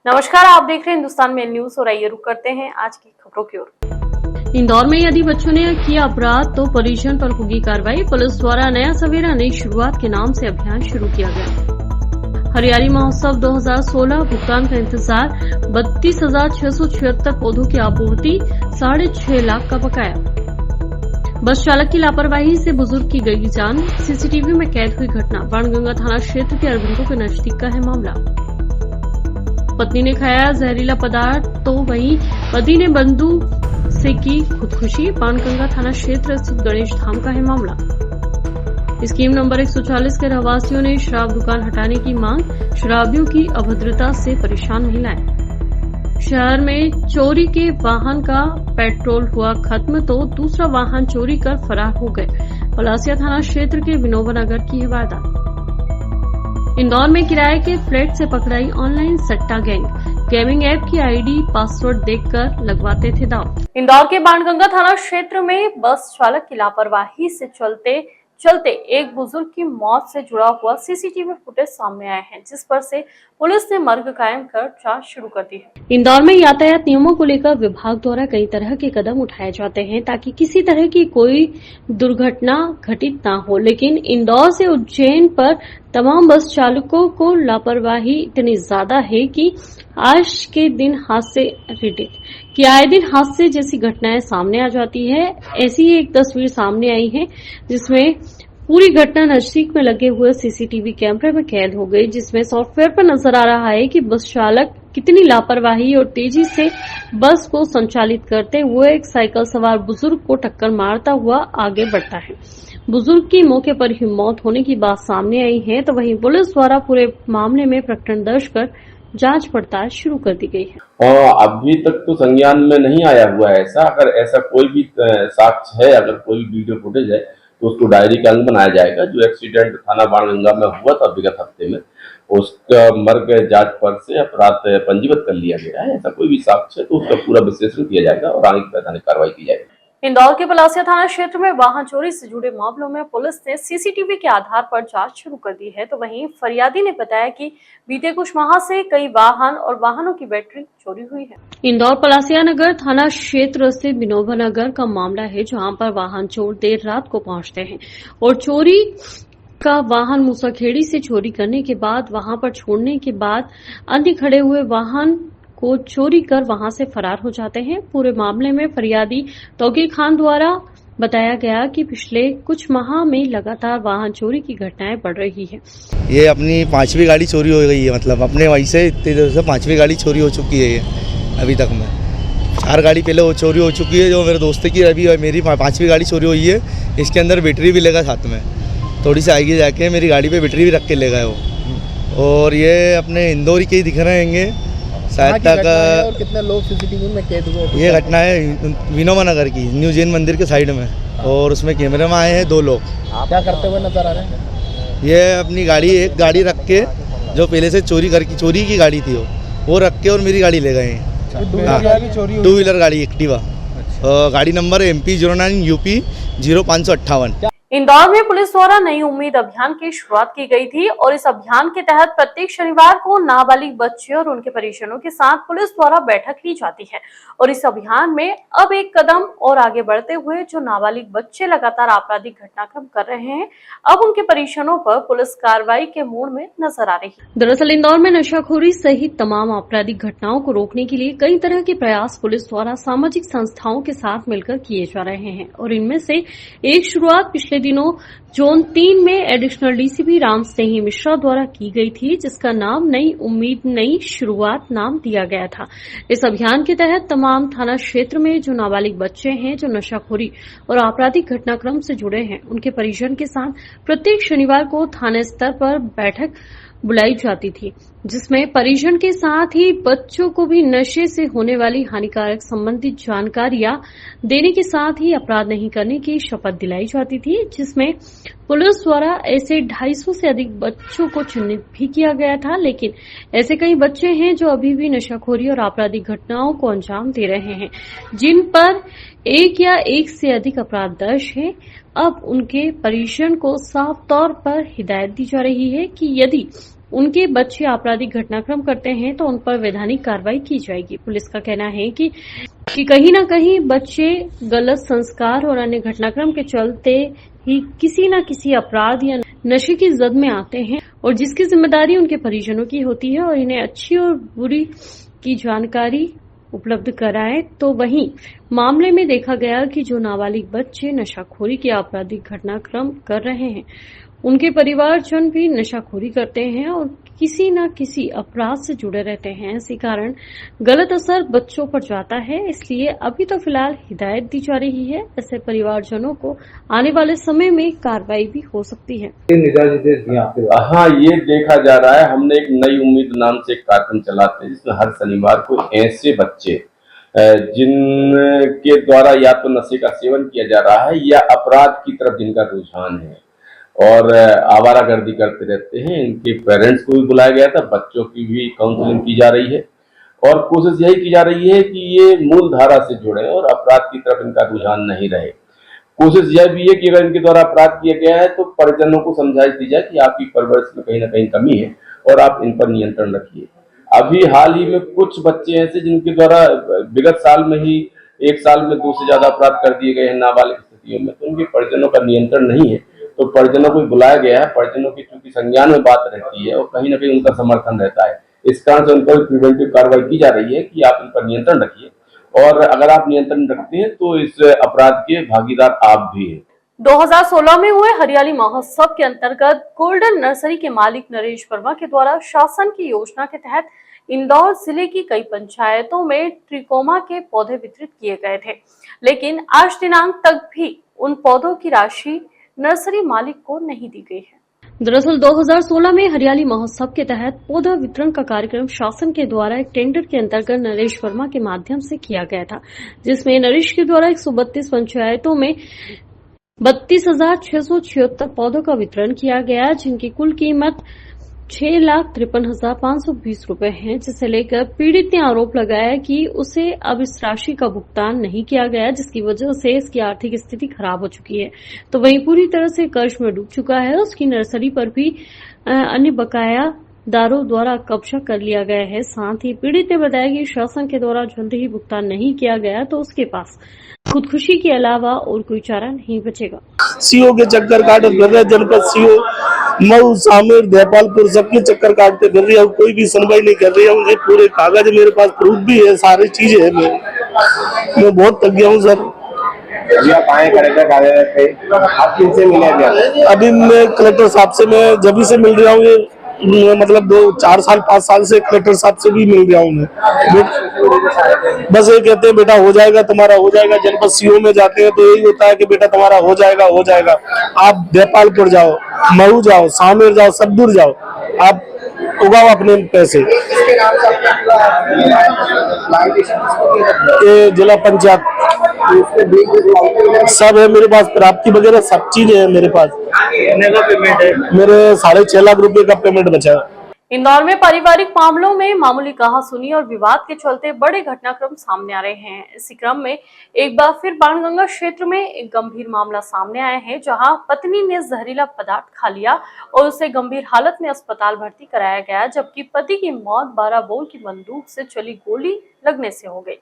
नमस्कार, आप देख रहे हैं हिंदुस्तान मेल न्यूज और आइए रुक करते हैं आज की खबरों की ओर। इंदौर में यदि बच्चों ने किया अपराध तो परिजन पर होगी कार्रवाई। पुलिस द्वारा नया सवेरा नई शुरुआत के नाम से अभियान शुरू किया गया। हरियाली महोत्सव 2016 भुगतान का इंतजार, 32,676 पौधों की आपूर्ति, 6.5 लाख का बकाया। बस चालक की लापरवाही से बुजुर्ग की गई जान, सीसीटीवी में कैद हुई घटना। बाणगंगा थाना क्षेत्र के अरविंदों के नजदीक का है मामला। पत्नी ने खाया जहरीला पदार्थ तो वहीं पति ने बंदूक से की खुदकुशी। बाणगंगा थाना क्षेत्र स्थित गणेश धाम का है मामला। स्कीम नंबर 140 के रहवासियों ने शराब दुकान हटाने की मांग। शराबियों की अभद्रता से परेशान महिलाएं। शहर में चोरी के वाहन का पेट्रोल हुआ खत्म तो दूसरा वाहन चोरी कर फरार हो गए। पलासिया थाना क्षेत्र के विनोबा नगर की है वारदात। इंदौर में किराए के फ्लैट से पकड़ाई ऑनलाइन सट्टा गैंग। गेमिंग ऐप की आईडी पासवर्ड देखकर लगवाते थे दांव। इंदौर के बाणगंगा थाना क्षेत्र में बस चालक की लापरवाही से चलते एक बुजुर्ग की मौत से जुड़ा हुआ सीसीटीवी फुटेज सामने आया है, जिस पर से पुलिस ने मर्ग कायम कर जांच शुरू कर दी है। इंदौर में यातायात नियमों को लेकर विभाग द्वारा कई तरह के कदम उठाए जाते हैं ताकि किसी तरह की कोई दुर्घटना घटित ना हो, लेकिन इंदौर से उज्जैन पर तमाम बस चालकों को लापरवाही इतनी ज्यादा है कि आज के दिन हादसे कि आए दिन हादसे जैसी घटनाएं सामने आ जाती है। ऐसी ही एक तस्वीर सामने आई है जिसमें पूरी घटना नजदीक में लगे हुए सीसीटीवी कैमरे में कैद हो गई, जिसमें सॉफ्टवेयर पर नजर आ रहा है कि बस चालक कितनी लापरवाही और तेजी से बस को संचालित करते हुए एक साइकिल सवार बुजुर्ग को टक्कर मारता हुआ आगे बढ़ता है। बुजुर्ग की मौके पर ही मौत होने की बात सामने आई है, तो वहीं पुलिस द्वारा पूरे मामले में प्रकरण दर्ज कर जांच पड़ताल शुरू कर दी गई है। और अभी तक तो संज्ञान में नहीं आया हुआ है ऐसा। अगर ऐसा कोई भी साक्ष्य है, अगर कोई वीडियो फुटेज है तो उसको डायरी का अंग बनाया जाएगा। जो एक्सीडेंट थाना बाणगंगा में हुआ था विगत हफ्ते में, उसका मर्ग जांच पर से अपराध पंजीबद्ध कर लिया गया है। ऐसा कोई भी साक्ष्य है तो उसका पूरा विश्लेषण किया जाएगा और आगे की वैधानिक कार्रवाई की जाएगी। इंदौर के पलासिया थाना क्षेत्र में वाहन चोरी से जुड़े मामलों में पुलिस ने सीसीटीवी के आधार पर जांच शुरू कर दी है, तो वहीं फरियादी ने बताया कि बीते कुछ माह से कई वाहन और वाहनों की बैटरी चोरी हुई है। इंदौर पलासिया नगर थाना क्षेत्र से विनोबा नगर का मामला है, जहां पर वाहन चोर देर रात को पहुंचते हैं और चोरी का वाहन मूसाखेड़ी से चोरी करने के बाद वहां पर छोड़ने के बाद अन्य खड़े हुए वाहन को चोरी कर वहां से फरार हो जाते हैं। पूरे मामले में फरियादी तौकीर खान द्वारा बताया गया कि पिछले कुछ माह में लगातार वाहन चोरी की घटनाएं बढ़ रही है। ये अपनी 5वीं गाड़ी चोरी हो गई है, मतलब अपने वहीं से इतनी देर से 5वीं गाड़ी चोरी हो चुकी है। ये अभी तक में 4 गाड़ी पहले वो चोरी हो चुकी है। जो मेरे दोस्त की अभी मेरी 5वीं गाड़ी चोरी हुई है, इसके अंदर बैटरी भी लेगा साथ में। थोड़ी सी आगे जाके मेरी गाड़ी पे बैटरी भी रख के ले गए वो। और ये अपने इंदौर के ही दिख रहे हैंगे सहायता का। और कितने लोग सीसीटीवी में कैद हुए? ये घटना है विनोबा नगर की, न्यू जैन मंदिर के साइड में, और उसमें कैमरे में आए हैं 2 लोग। क्या करते हुए नजर आ रहे हैं? ये अपनी गाड़ी, एक गाड़ी रख के जो पहले से चोरी की गाड़ी थी वो रख के और मेरी गाड़ी ले गए हैं। 2 व्हीलर गाड़ी एक्टिवा, गाड़ी नंबर MP 09 UP 0558। इंदौर में पुलिस द्वारा नई उम्मीद अभियान की शुरुआत की गई थी और इस अभियान के तहत प्रत्येक शनिवार को नाबालिग बच्चे और उनके परिजनों के साथ पुलिस द्वारा बैठक ली जाती है। और इस अभियान में अब एक कदम और आगे बढ़ते हुए जो नाबालिग बच्चे लगातार आपराधिक घटनाक्रम कर रहे हैं, अब उनके परिजनों पर पुलिस कार्रवाई के मूड में नजर आ रही है। दरअसल इंदौर में नशाखोरी सहित तमाम आपराधिक घटनाओं को रोकने के लिए कई तरह के प्रयास पुलिस द्वारा सामाजिक संस्थाओं के साथ मिलकर किए जा रहे हैं और इनमें से एक शुरुआत पिछले दिनों जोन 3 में एडिशनल डीसीपी राम स्नेही मिश्रा द्वारा की गई थी, जिसका नाम नई उम्मीद नई शुरुआत नाम दिया गया था। इस अभियान के तहत तमाम थाना क्षेत्र में जो नाबालिग बच्चे हैं जो नशाखोरी और आपराधिक घटनाक्रम से जुड़े हैं, उनके परिजन के साथ प्रत्येक शनिवार को थाना स्तर पर बैठक बुलाई जाती थी, जिसमें परिजन के साथ ही बच्चों को भी नशे से होने वाली हानिकारक संबंधित जानकारियां देने के साथ ही अपराध नहीं करने की शपथ दिलाई जाती थी, जिसमें पुलिस द्वारा ऐसे 250 से अधिक बच्चों को चिन्हित भी किया गया था। लेकिन ऐसे कई बच्चे हैं जो अभी भी नशाखोरी और आपराधिक घटनाओं को अंजाम दे रहे हैं, जिन पर एक या एक से अधिक अपराध दर्ज है। अब उनके परिजन को साफ तौर पर हिदायत दी जा रही है कि यदि उनके बच्चे आपराधिक घटनाक्रम करते हैं तो उन पर वैधानिक कार्रवाई की जाएगी। पुलिस का कहना है कि कहीं न कहीं बच्चे गलत संस्कार और अन्य घटनाक्रम के चलते ही किसी न किसी अपराध या नशे की जद में आते हैं और जिसकी जिम्मेदारी उनके परिजनों की होती है और इन्हें अच्छी और बुरी की जानकारी उपलब्ध कराएं। तो वहीं मामले में देखा गया कि जो नाबालिग बच्चे नशाखोरी के आपराधिक घटनाक्रम कर रहे हैं उनके परिवारजन भी नशाखोरी करते हैं और किसी न किसी अपराध से जुड़े रहते हैं। इसी कारण गलत असर बच्चों पर जाता है। इसलिए अभी तो फिलहाल हिदायत दी जा रही है। ऐसे परिवारजनों को आने वाले समय में कार्रवाई भी हो सकती है। हाँ, ये देखा जा रहा है। हमने एक नई उम्मीद नाम से एक कार्यक्रम चलाते हैं जिसमें हर शनिवार को ऐसे बच्चे जिनके द्वारा या तो नशे का सेवन किया जा रहा है या अपराध की तरफ जिनका रुझान है और आवारागर्दी करते रहते हैं, इनके पेरेंट्स को भी बुलाया गया था, बच्चों की भी काउंसलिंग की जा रही है और कोशिश यही की जा रही है कि ये मूल धारा से जुड़े और अपराध की तरफ इनका रुझान नहीं रहे। कोशिश यह भी है कि अगर इनके द्वारा अपराध किया गया है तो परिजनों को समझाई दी जाए कि आपकी परवरिश में कहीं ना कहीं कमी है और आप इन पर नियंत्रण रखिए। अभी हाल ही में कुछ बच्चे ऐसे जिनके द्वारा विगत साल में ही एक साल में 2 से ज्यादा अपराध कर दिए गए हैं नाबालिग स्थितियों में, तो उनके परिजनों का नियंत्रण नहीं है, तो परिजनों को बुलाया गया है। परिजनों की चूंकि संज्ञान में बात रहती है और कहीं ना कहीं उनका समर्थन रहता है, इस कारण से उन पर प्रिवेंटिव कार्रवाई की जा रही है कि आप इन पर नियंत्रण रखिए और अगर आप नियंत्रण रखते हैं तो इस अपराध के भागीदार आप भी हैं। 2016 में हुए हरियाली महोत्सव के अंतर्गत गोल्डन नर्सरी के मालिक नरेश वर्मा के द्वारा शासन की योजना के तहत इंदौर जिले की कई पंचायतों में ट्रिकोमा के पौधे वितरित किए गए थे, लेकिन आज दिनांक तक भी उन पौधों की राशि नर्सरी मालिक को नहीं दी गई है। दरअसल 2016 में हरियाली महोत्सव के तहत पौधा वितरण का कार्यक्रम शासन के द्वारा एक टेंडर के अंतर्गत नरेश वर्मा के माध्यम से किया गया था, जिसमें नरेश के द्वारा 132 पंचायतों में 32,676 पौधों का वितरण किया गया, जिनकी कुल कीमत 6,53,520 रुपए है, जिसे लेकर पीड़ित ने आरोप लगाया कि उसे अब इस राशि का भुगतान नहीं किया गया, जिसकी वजह से इसकी आर्थिक स्थिति खराब हो चुकी है। तो वहीं पूरी तरह से कर्ज में डूब चुका है। उसकी नर्सरी पर भी अन्य बकाया दारों द्वारा कब्जा कर लिया गया है। साथ ही पीड़ित ने बताया कि शासन के द्वारा जल्द ही भुगतान नहीं किया गया तो उसके पास खुदकुशी के अलावा और कोई चारा नहीं बचेगा। सीओ के चक्कर काटे फिर रहे, जनपद सीओ मऊ, सामेर, देपालपुर सबके चक्कर काटते फिर रही है, कोई भी सुनवाई नहीं कर रही है। मुझे पूरे कागज मेरे पास प्रूफ भी है, सारी चीजें है। मैं बहुत थक गया हूँ सर। आप आए कलेक्टर कार्यालय पे, आप किनसे मिले? अभी मैं कलेक्टर साहब से मैं जब से मिल रहा हूँ, मतलब 2-4 साल 5 साल से कलेक्टर साहब से भी मिल रहा हूँ मैं। बस ये कहते हैं बेटा हो जाएगा, तुम्हारा हो जाएगा। जनपद सीओ में जाते हैं तो यही होता है कि बेटा तुम्हारा हो जाएगा, हो जाएगा। आप देपालपुर जाओ, मऊ जाओ, सामेर जाओ, सब दूर जाओ, आप उगाओ अपने पैसे। ये जिला पंचायत सब है मेरे पास, प्राप्ति वगैरह सब चीजें है मेरे पास। पेमेंट है मेरे 6.5 लाख रुपए का पेमेंट बचा है। इंदौर में पारिवारिक मामलों में मामूली कहासुनी और विवाद के चलते बड़े घटनाक्रम सामने आ रहे हैं। इसी क्रम में एक बार फिर बाणगंगा क्षेत्र में एक गंभीर मामला सामने आया है, जहां पत्नी ने जहरीला पदार्थ खा लिया और उसे गंभीर हालत में अस्पताल भर्ती कराया गया, जबकि पति की मौत 12 बोर की बंदूक से चली गोली लगने से हो गई।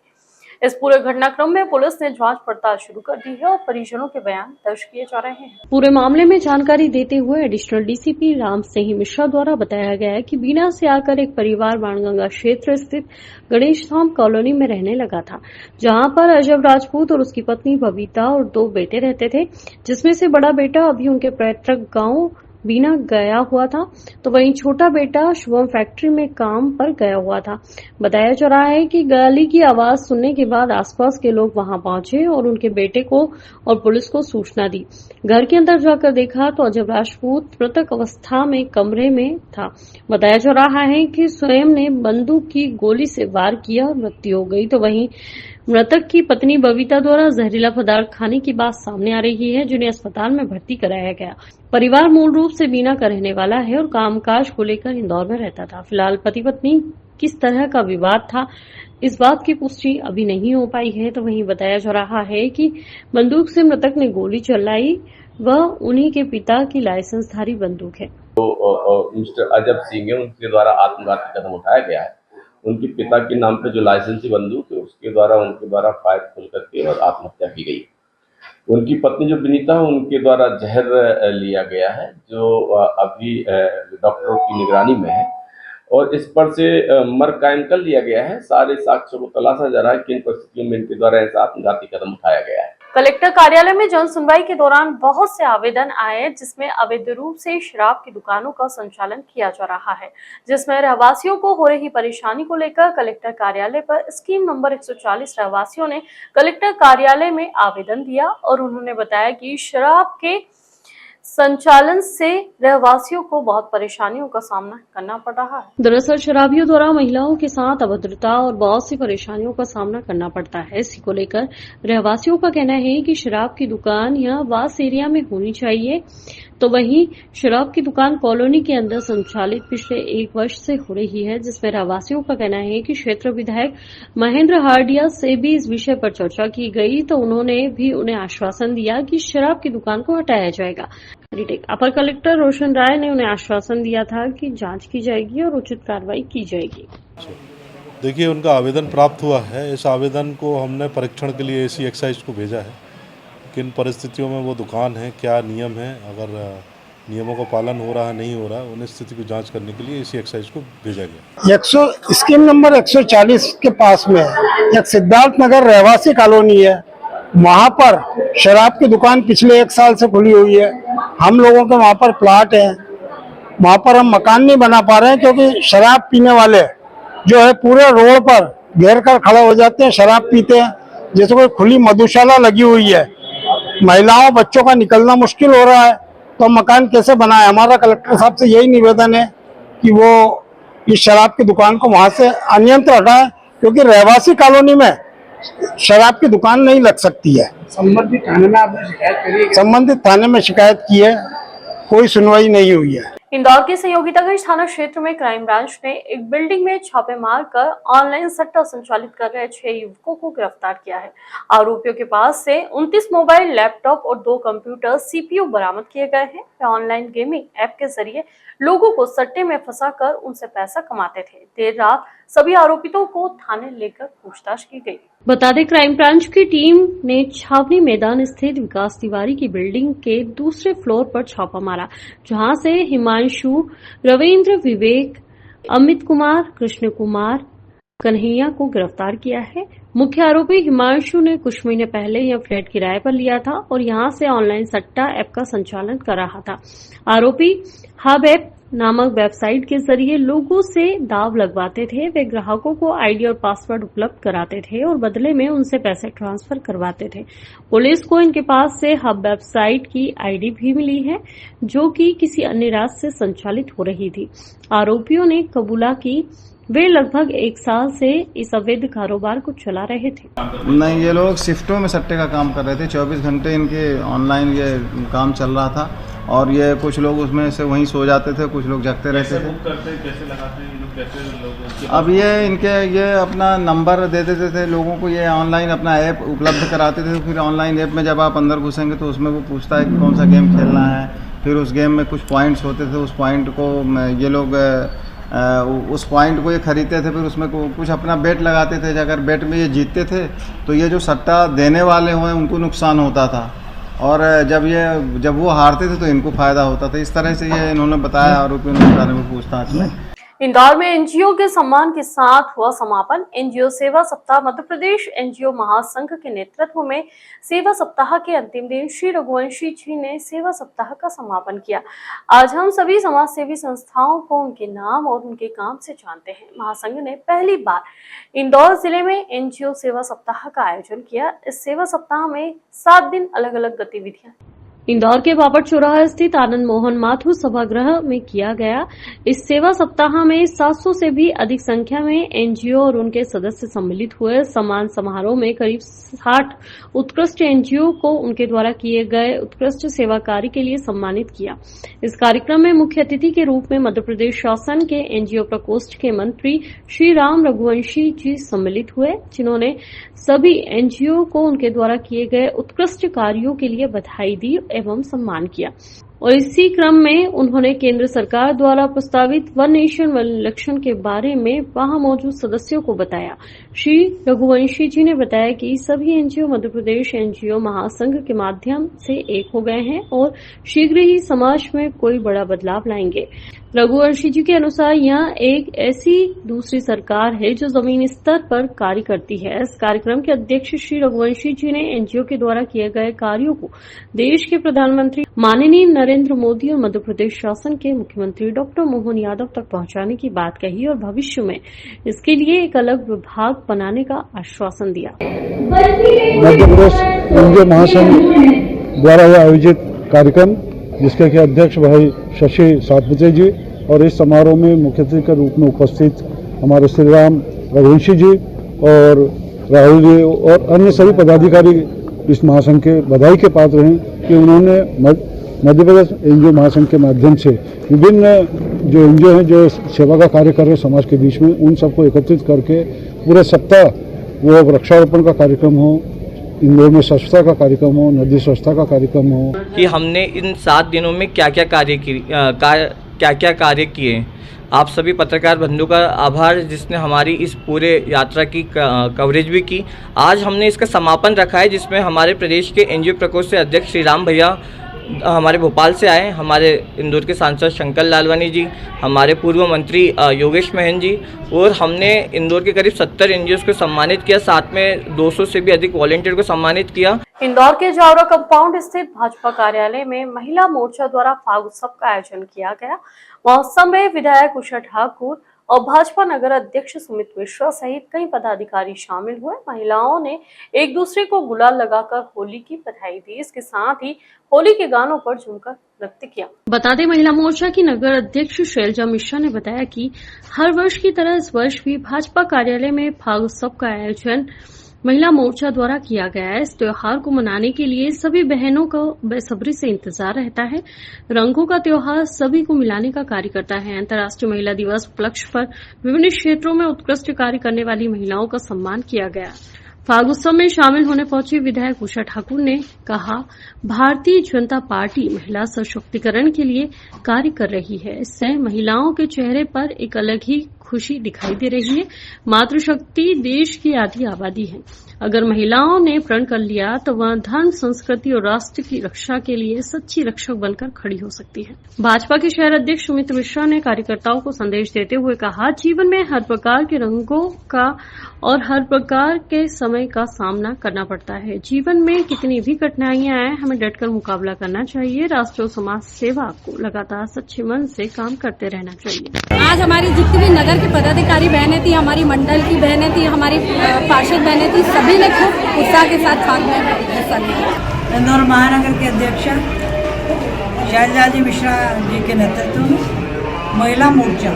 इस पूरे घटनाक्रम में पुलिस ने जांच पड़ताल शुरू कर दी है और परिजनों के बयान दर्ज किए जा रहे हैं। पूरे मामले में जानकारी देते हुए एडिशनल डीसीपी राम सिंह मिश्रा द्वारा बताया गया है कि बीना से आकर एक परिवार बाणगंगा क्षेत्र स्थित गणेश धाम कॉलोनी में रहने लगा था, जहां पर अजब राजपूत और उसकी पत्नी बबीता और 2 बेटे रहते थे, जिसमें से बड़ा बेटा अभी उनके पैतृक गांव बीना गया हुआ था, तो वहीं छोटा बेटा शुभम फैक्ट्री में काम पर गया हुआ था। बताया जा रहा है कि गाली की आवाज सुनने के बाद आसपास के लोग वहां पहुंचे और उनके बेटे को और पुलिस को सूचना दी। घर के अंदर जाकर देखा तो अजब राजपूत मृतक अवस्था में कमरे में था। बताया जा रहा है कि स्वयं ने बंदूक की गोली से वार किया और मृत्यु हो गई। तो वहीं मृतक की पत्नी बबीता द्वारा जहरीला पदार्थ खाने की बात सामने आ रही है, जिन्हें अस्पताल में भर्ती कराया गया। परिवार मूल रूप से बीना का रहने वाला है और कामकाज को लेकर इंदौर में रहता था। फिलहाल पति पत्नी किस तरह का विवाद था, इस बात की पुष्टि अभी नहीं हो पाई है। तो वहीं बताया जा रहा है कि बंदूक से मृतक ने गोली चलाई वह उन्हीं के पिता की लाइसेंसधारी बंदूक है। मिस्टर अजब सिंह है, उनके द्वारा आत्मघाती कदम उठाया गया है। उनके पिता के नाम पे जो लाइसेंसी बंदूक है उसके द्वारा उनके द्वारा फायर खोल करके और आत्महत्या की गई। उनकी पत्नी जो विनीता है उनके द्वारा जहर लिया गया है, जो अभी डॉक्टरों की निगरानी में है और इस पर से मर्ग कायम कर लिया गया है। सारे साक्ष्यों को तलाशा जा रहा है कि इन परिस्थितियों में इनके द्वारा ऐसा आत्मघाती कदम उठाया गया है। कलेक्टर कार्यालय में जन सुनवाई के दौरान बहुत से आवेदन आए जिसमें अवैध रूप से शराब की दुकानों का संचालन किया जा रहा है, जिसमें रहवासियों को हो रही परेशानी को लेकर कलेक्टर कार्यालय पर स्कीम नंबर 140 रहवासियों ने कलेक्टर कार्यालय में आवेदन दिया और उन्होंने बताया कि शराब के संचालन से रहवासियों को बहुत परेशानियों का सामना करना पड़ रहा है। दरअसल शराबियों द्वारा महिलाओं के साथ अभद्रता और बहुत सी परेशानियों का सामना करना पड़ता है। इसी को लेकर रहवासियों का कहना है कि शराब की दुकान यह वास एरिया में होनी चाहिए, तो वहीं शराब की दुकान कॉलोनी के अंदर संचालित पिछले 1 वर्ष से हो रही है, जिसमें रहवासियों का कहना है कि क्षेत्र विधायक महेंद्र हार्डिया से भी इस विषय पर चर्चा की गई तो उन्होंने भी उन्हें आश्वासन दिया कि शराब की दुकान को हटाया जाएगा। अपर कलेक्टर रोशन राय ने उन्हें आश्वासन दिया था कि जांच की जाएगी और उचित कार्रवाई की जाएगी। देखिए, उनका आवेदन प्राप्त हुआ है। इस आवेदन को हमने परीक्षण के लिए एसी एक्साइज को भेजा है। किन परिस्थितियों में वो दुकान है, क्या नियम है, अगर नियमों का पालन हो रहा है नहीं हो रहा है, उन स्थिति को जांच करने के लिए एसी एक्साइज को भेजा गया। स्कीम नंबर 140 के पास में एक सिद्धार्थ नगर रहवासी कॉलोनी है। वहाँ पर शराब की दुकान पिछले 1 साल से खुली हुई है। हम लोगों के वहाँ पर प्लाट है, वहाँ पर हम मकान नहीं बना पा रहे हैं क्योंकि शराब पीने वाले जो है पूरे रोड पर घेर कर खड़े हो जाते हैं, शराब पीते हैं। जैसे कोई खुली मधुशाला लगी हुई है, महिलाओं बच्चों का निकलना मुश्किल हो रहा है, तो मकान कैसे बनाए। हमारा कलेक्टर साहब से यही निवेदन है कि वो इस शराब की दुकान को वहाँ से अन्यंत्र हटाए, क्योंकि रहवासी कॉलोनी में शराब की दुकान नहीं लग सकती है। संबंधित थाने में आपने शिकायत करी है? संबंधित थाने में शिकायत की है, कोई सुनवाई नहीं हुई है। इंदौर के सहयोगितागंज थाना क्षेत्र में क्राइम ब्रांच ने एक बिल्डिंग में छापे मारकर ऑनलाइन सट्टा संचालित कर रहे 6 युवकों को गिरफ्तार किया है। आरोपियों के पास से 29 मोबाइल, लैपटॉप और 2 कंप्यूटर सीपीयू बरामद किए गए हैं। वे ऑनलाइन गेमिंग ऐप के जरिए लोगों को सट्टे में फंसाकर उनसे पैसा कमाते थे। देर रात सभी आरोपितों को थाने लेकर पूछताछ की गई। बता दें, क्राइम ब्रांच की टीम ने छावनी मैदान स्थित विकास तिवारी की बिल्डिंग के दूसरे फ्लोर पर छापा मारा, जहां से हिमांशु, रविंद्र, विवेक, अमित कुमार, कृष्ण कुमार, कन्हैया को गिरफ्तार किया है। मुख्य आरोपी हिमांशु ने कुछ महीने पहले यह फ्लैट किराए पर लिया था और यहां से ऑनलाइन सट्टा ऐप का संचालन कर रहा था। आरोपी हब ऐप नामक वेबसाइट के जरिए लोगों से दाव लगवाते थे। वे ग्राहकों को आईडी और पासवर्ड उपलब्ध कराते थे और बदले में उनसे पैसे ट्रांसफर करवाते थे। पुलिस को इनके पास से हब वेबसाइट की आईडी भी मिली है, जो कि किसी अन्य राज्य से संचालित हो रही थी। आरोपियों ने कबूला कि वे लगभग 1 साल से इस अवैध कारोबार को चला रहे थे। नहीं, ये लोग शिफ्टों में सट्टे का काम कर रहे थे। 24 घंटे इनके ऑनलाइन ये काम चल रहा था और ये कुछ लोग उसमें से वहीं सो जाते थे, कुछ लोग जगते रहते थे। कैसे लगाते हैं ये लोग, कैसे अब ये अपना नंबर दे देते थे लोगों को, ये ऑनलाइन अपना ऐप उपलब्ध कराते थे। फिर ऑनलाइन ऐप में जब आप अंदर घुसेंगे तो उसमें वो पूछता है कि कौन सा गेम खेलना है। फिर उस गेम में कुछ पॉइंट्स होते थे, उस पॉइंट को ये लोग उस पॉइंट को ये खरीदते थे। फिर उसमें कुछ अपना बेट लगाते थे। अगर बेट में ये जीतते थे तो ये जो सट्टा देने वाले हुए उनको नुकसान होता था, और जब वो हारते थे तो इनको फायदा होता था। इस तरह से ये इन्होंने बताया आरोपियों के बारे में पूछताछ में। इंदौर में एनजीओ के सम्मान के साथ हुआ समापन। एनजीओ सेवा सप्ताह मध्य प्रदेश एनजीओ महासंघ के नेतृत्व में सेवा सप्ताह के अंतिम दिन श्री रघुवंशी जी ने सेवा सप्ताह का समापन किया। आज हम सभी समाज सेवी संस्थाओं को उनके नाम और उनके काम से जानते हैं। महासंघ ने पहली बार इंदौर जिले में एनजीओ सेवा सप्ताह का आयोजन किया। इस सेवा सप्ताह में 7 दिन अलग अलग गतिविधियां इंदौर के बाबर चौराहा स्थित आनंद मोहन माथुर सभागृह में किया गया। इस सेवा सप्ताह में 700 से भी अधिक संख्या में एनजीओ और उनके सदस्य सम्मिलित हुए। सम्मान समारोह में करीब 60 उत्कृष्ट एनजीओ को उनके द्वारा किए गए उत्कृष्ट सेवा कार्य के लिए सम्मानित किया। इस कार्यक्रम में मुख्य अतिथि के रूप में मध्य प्रदेश शासन के एनजीओ प्रकोष्ठ के मंत्री श्री राम रघुवंशी जी सम्मिलित हुए, जिन्होंने सभी एनजीओ को उनके द्वारा किए गए उत्कृष्ट कार्यों के लिए बधाई दी एवं सम्मान किया। और इसी क्रम में उन्होंने केंद्र सरकार द्वारा प्रस्तावित वन नेशन वन इलेक्शन के बारे में वहां मौजूद सदस्यों को बताया। श्री रघुवंशी जी ने बताया कि सभी एनजीओ मध्य प्रदेश एनजीओ महासंघ के माध्यम से एक हो गए हैं और शीघ्र ही समाज में कोई बड़ा बदलाव लाएंगे। रघुवंशी जी के अनुसार यह एक ऐसी दूसरी सरकार है जो जमीनी स्तर पर कार्य करती है। इस कार्यक्रम के अध्यक्ष श्री रघुवंशी जी ने एनजीओ के द्वारा किए गए कार्यों को देश के प्रधानमंत्री माननीय नरेंद्र मोदी और मध्य प्रदेश शासन के मुख्यमंत्री डॉक्टर मोहन यादव तक पहुंचाने की बात कही और भविष्य में इसके लिए एक अलग विभाग बनाने का आश्वासन दिया। मध्य प्रदेश एनजीओ महासंघ द्वारा यह आयोजित कार्यक्रम जिसके के अध्यक्ष भाई शशि सातपुते जी और इस समारोह में मुख्य अतिथि के रूप में उपस्थित हमारे श्री राम रघुवंशी जी और राहुल जी और अन्य सभी पदाधिकारी इस महासंघ के बधाई के पात्र हैं कि उन्होंने मध्य प्रदेश एनजीओ महासंघ के माध्यम से विभिन्न जो एनजीओ हैं जो सेवा का कार्य कर रहे हैं समाज के बीच में, उन सबको एकत्रित करके पूरे सप्ताह वो वृक्षारोपण का कार्यक्रम हो, इंदौर में स्वच्छता का कार्यक्रम हो, नदी स्वच्छता का कार्यक्रम हो। कि हमने इन 7 दिनों में क्या क्या कार्य किए। आप सभी पत्रकार बंधु का आभार जिसने हमारी इस पूरे यात्रा की कवरेज भी की। आज हमने इसका समापन रखा है जिसमें हमारे प्रदेश के एनजीओ प्रकोष्ठ से अध्यक्ष श्री राम भैया हमारे भोपाल से आए, हमारे इंदौर के सांसद शंकर लालवानी जी, हमारे पूर्व मंत्री योगेश महन जी और हमने इंदौर के करीब 70 एनजीओ को सम्मानित किया, साथ में 200 से भी अधिक वॉलंटियर को सम्मानित किया। इंदौर के जावरा कंपाउंड स्थित भाजपा कार्यालय में महिला मोर्चा द्वारा फाग उत्सव का आयोजन किया गया। महोत्सव में विधायक उषा ठाकुर और भाजपा नगर अध्यक्ष सुमित मिश्रा सहित कई पदाधिकारी शामिल हुए। महिलाओं ने एक दूसरे को गुलाल लगाकर होली की बधाई दी। इसके साथ ही होली के गानों पर झूमकर नृत्य किया। बता दें, महिला मोर्चा की नगर अध्यक्ष शैलजा मिश्रा ने बताया कि हर वर्ष की तरह इस वर्ष भी भाजपा कार्यालय में फाग उत्सव का आयोजन महिला मोर्चा द्वारा किया गया है। इस त्योहार को मनाने के लिए सभी बहनों को बेसब्री से इंतजार रहता है। रंगों का त्योहार सभी को मिलाने का कार्य करता है। अंतर्राष्ट्रीय महिला दिवस उपलक्ष्य पर विभिन्न क्षेत्रों में उत्कृष्ट कार्य करने वाली महिलाओं का सम्मान किया गया। फाग उत्सव में शामिल होने पहुंची विधायक उषा ठाकुर ने कहा, भारतीय जनता पार्टी महिला सशक्तिकरण के लिए कार्य कर रही है। इससे महिलाओं के चेहरे पर एक अलग ही खुशी दिखाई दे रही है। मातृशक्ति देश की आधी आबादी है। अगर महिलाओं ने प्रण कर लिया तो वह धर्म, संस्कृति और राष्ट्र की रक्षा के लिए सच्ची रक्षक बनकर खड़ी हो सकती है। भाजपा के शहर अध्यक्ष सुमित मिश्रा ने कार्यकर्ताओं को संदेश देते हुए कहा, जीवन में हर प्रकार के रंगों का और हर प्रकार के समय का सामना करना पड़ता है। जीवन में कितनी भी कठिनाइयां आए, हमें डटकर मुकाबला करना चाहिए। राष्ट्र और समाज सेवा को लगातार सच्चे मन से काम करते रहना चाहिए। आज हमारी जितनी भी नगर की पदाधिकारी बहनें थी, हमारी मंडल की बहनें थी, हमारी पार्षद बहनें थी, सभी ने खूब उत्साह के साथ फाग में हिस्सा लिया। इंदौर महानगर के अध्यक्ष शैलजा जी मिश्रा जी के नेतृत्व में महिला मोर्चा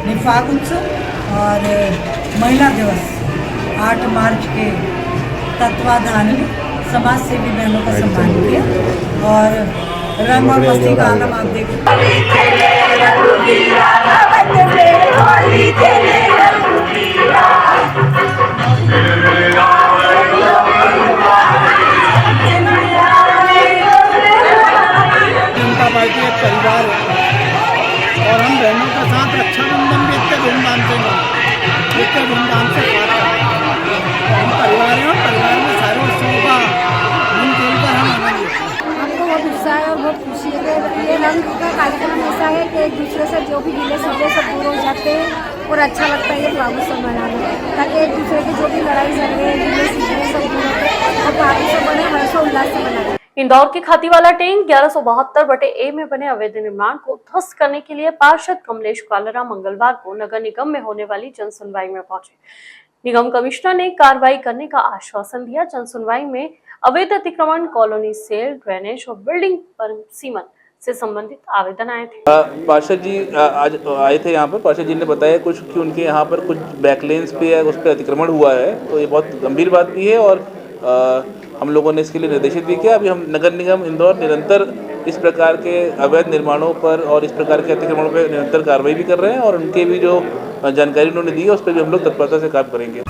ने फाग उत्सव और महिला दिवस 8 मार्च के तत्वाधान में समाज सेवी बहनों का सम्मान किया और रंग और मस्ती का आलम आप देखिए। जनता पार्टी एक परिवार है और हम बहनों के साथ रक्षाबंधन भी इतने धूमधाम से हम परिवार हैं और परिवार में सारे उत्सवों का मिलजुल कर हम आनंद लेते हैं। हमको बहुत उत्साह है और बहुत खुशी है। ये रंग का कार्यक्रम ऐसा है कि एक दूसरे से जो भी गिले शिकवे सब दूर हो जाते हैं और अच्छा लगता है ये फाग उत्सव मनाना, ताकि एक दूसरे की जो भी लड़ाई झगड़े गिले शिकवे सब दूर होते हैं और फाग उत्सव बने हर्षोल्लास से मनाना। इंदौर के खातीवाला टैंक 1172/A में बने अवैध निर्माण को ध्वस्त करने के लिए पार्षद कमलेश कालरा मंगलवार को नगर निगम में होने वाली जनसुनवाई में पहुंचे। निगम कमिश्नर ने कार्रवाई करने का आश्वासन दिया। जनसुनवाई में अवैध अतिक्रमण, कॉलोनी सेल, ड्रेनेज और बिल्डिंग पर सीमन से संबंधित आवेदन आए थे। पार्षद जी आज आए थे यहाँ पर। पार्षद जी ने बताया कुछ कि उनके यहाँ पर कुछ बैकलेन्स पे है, उस पर अतिक्रमण हुआ है, तो ये बहुत गंभीर बात भी है और हम लोगों ने इसके लिए निर्देशित भी किया। अभी हम नगर निगम इंदौर निरंतर इस प्रकार के अवैध निर्माणों पर और इस प्रकार के अतिक्रमणों पर निरंतर कार्रवाई भी कर रहे हैं और उनके भी जो जानकारी उन्होंने दी है उस पर भी हम लोग तत्परता से काम करेंगे।